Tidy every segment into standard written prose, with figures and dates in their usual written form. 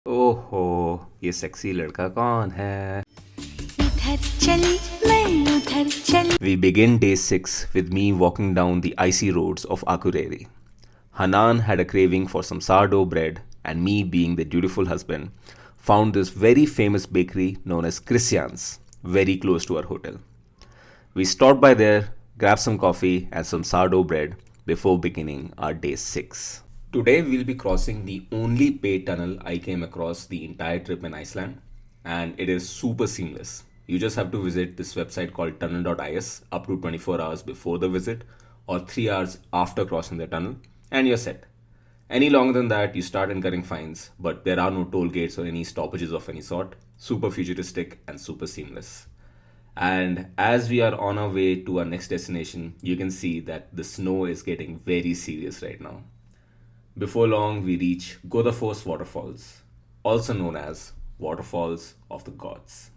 ओहो, ये सेक्सी लड़का कौन है? उधर चली मैं उधर चली. We begin day 6 with me walking down the icy roads of Akureyri. Hanan had a craving for some sourdough bread, and me, being the dutiful husband, found this very famous bakery known as Christian's, very close to our hotel. We stopped by there, grabbed some coffee and some sourdough bread before beginning our day 6. Today we'll be crossing the only paid tunnel I came across the entire trip in Iceland, and it is super seamless. You just have to visit this website called tunnel.is up to 24 hours before the visit or 3 hours after crossing the tunnel, and you're set. Any longer than that, you start incurring fines, but there are no toll gates or any stoppages of any sort. Super futuristic and super seamless. And as we are on our way to our next destination, you can see that the snow is getting very serious right now. Before long, we reach Godafoss Waterfalls, also known as Waterfalls of the Gods.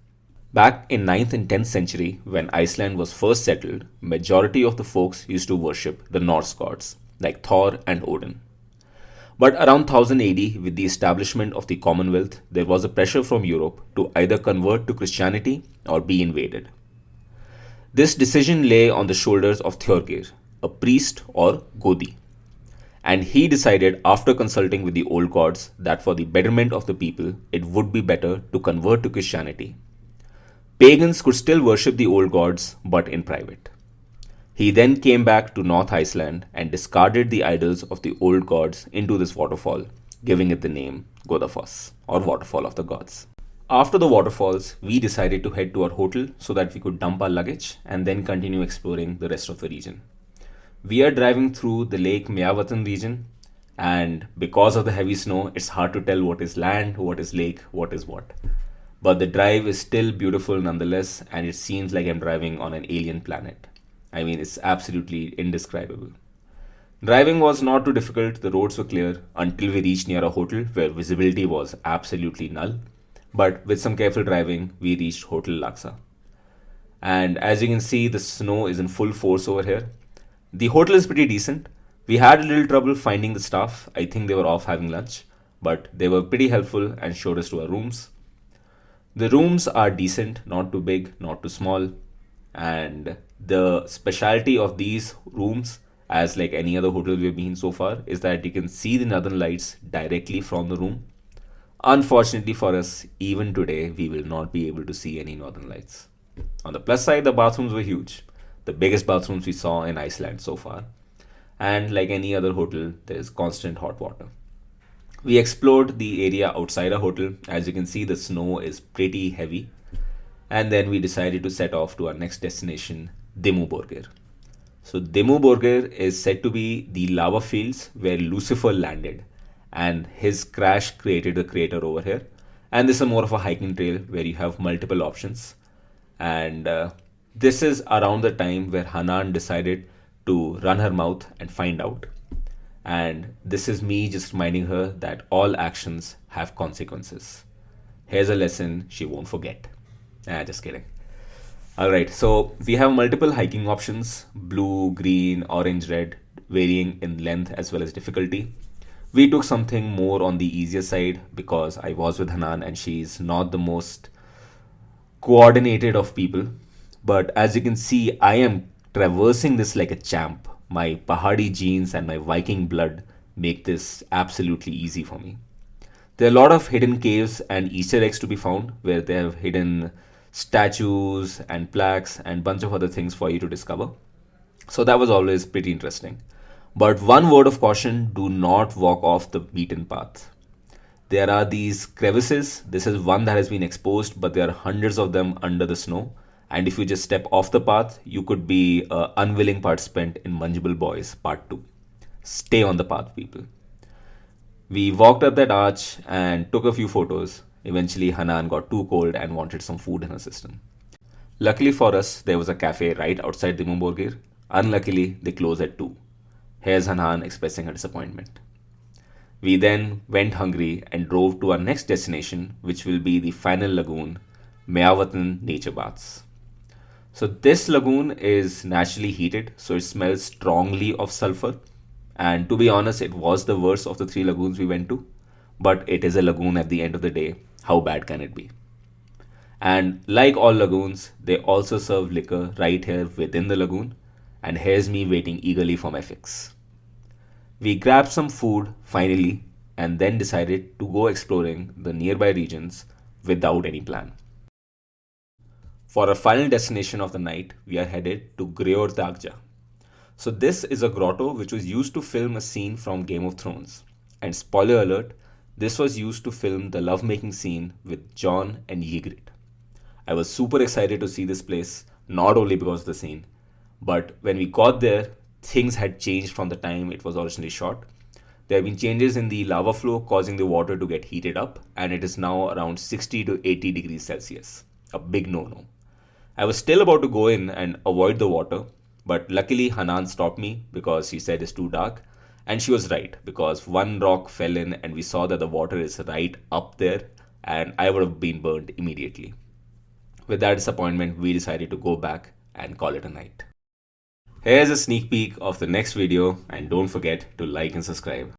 Back in 9th and 10th century, when Iceland was first settled, majority of the folks used to worship the Norse gods like Thor and Odin. But around 1000 AD, with the establishment of the Commonwealth, there was a pressure from Europe to either convert to Christianity or be invaded. This decision lay on the shoulders of Thorgeir, a priest or Godi, and he decided, after consulting with the old gods, that for the betterment of the people, it would be better to convert to Christianity. Pagans could still worship the old gods, but in private. He then came back to North Iceland and discarded the idols of the old gods into this waterfall, giving it the name Godafoss, or Waterfall of the Gods. After the waterfalls, we decided to head to our hotel so that we could dump our luggage and then continue exploring the rest of the region. We are driving through the Lake Meyavatan region, and because of the heavy snow, it's hard to tell what is land, what is lake, what is what. But the drive is still beautiful nonetheless, and it seems like I'm driving on an alien planet. I mean, it's absolutely indescribable. Driving was not too difficult, the roads were clear until we reached near a hotel where visibility was absolutely null. But with some careful driving, we reached Hotel Laksa. And as you can see, the snow is in full force over here. The hotel is pretty decent. We had a little trouble finding the staff. I think they were off having lunch, but they were pretty helpful and showed us to our rooms. The rooms are decent, not too big, not too small. And the specialty of these rooms, as like any other hotel we've been so far, is that you can see the northern lights directly from the room. Unfortunately for us, even today, we will not be able to see any northern lights. On the plus side, the bathrooms were huge, the biggest bathrooms we saw in Iceland so far. And like any other hotel, there is constant hot water. We explored the area outside our hotel. As you can see, the snow is pretty heavy. And then we decided to set off to our next destination, Dimmuborgir. So, Dimmuborgir is said to be the lava fields where Lucifer landed, and his crash created the crater over here. And this is more of a hiking trail where you have multiple options. And this is around the time where Hanan decided to run her mouth and find out. And this is me just reminding her that all actions have consequences. Here's a lesson she won't forget. Just kidding. Alright, so we have multiple hiking options: blue, green, orange, red, varying in length as well as difficulty. We took something more on the easier side because I was with Hanan and she's not the most coordinated of people. But as you can see, I am traversing this like a champ. My Pahadi genes and my Viking blood make this absolutely easy for me. There are a lot of hidden caves and Easter eggs to be found where they have hidden statues and plaques and bunch of other things for you to discover. So that was always pretty interesting. But one word of caution, do not walk off the beaten path. There are these crevices. This is one that has been exposed, but there are hundreds of them under the snow. And if you just step off the path, you could be an unwilling participant in Manjible Boys Part 2. Stay on the path, people. We walked up that arch and took a few photos. Eventually, Hanan got too cold and wanted some food in her system. Luckily for us, there was a cafe right outside the Dimmuborgir. Unluckily, they closed at 2. Here's Hanan expressing her disappointment. We then went hungry and drove to our next destination, which will be the final lagoon, Meyavatan Nature Baths. So this lagoon is naturally heated, so it smells strongly of sulfur. And to be honest, it was the worst of the three lagoons we went to. but it is a lagoon at the end of the day. How bad can it be? And like all lagoons, they also serve liquor right here within the lagoon, and here's me waiting eagerly for my fix. We grabbed some food finally and then decided to go exploring the nearby regions without any plan. For our final destination of the night, we are headed to Greor Dagja. So, this is a grotto which was used to film a scene from Game of Thrones. And spoiler alert, this was used to film the lovemaking scene with Jon and Ygritte. I was super excited to see this place, not only because of the scene, but when we got there, things had changed from the time it was originally shot. There have been changes in the lava flow causing the water to get heated up, and it is now around 60 to 80 degrees Celsius. A big no no. I was still about to go in and avoid the water, but luckily Hanan stopped me because she said it's too dark. And she was right because one rock fell in and we saw that the water is right up there, and I would have been burned immediately. With that disappointment, we decided to go back and call it a night. Here's a sneak peek of the next video, and don't forget to like and subscribe.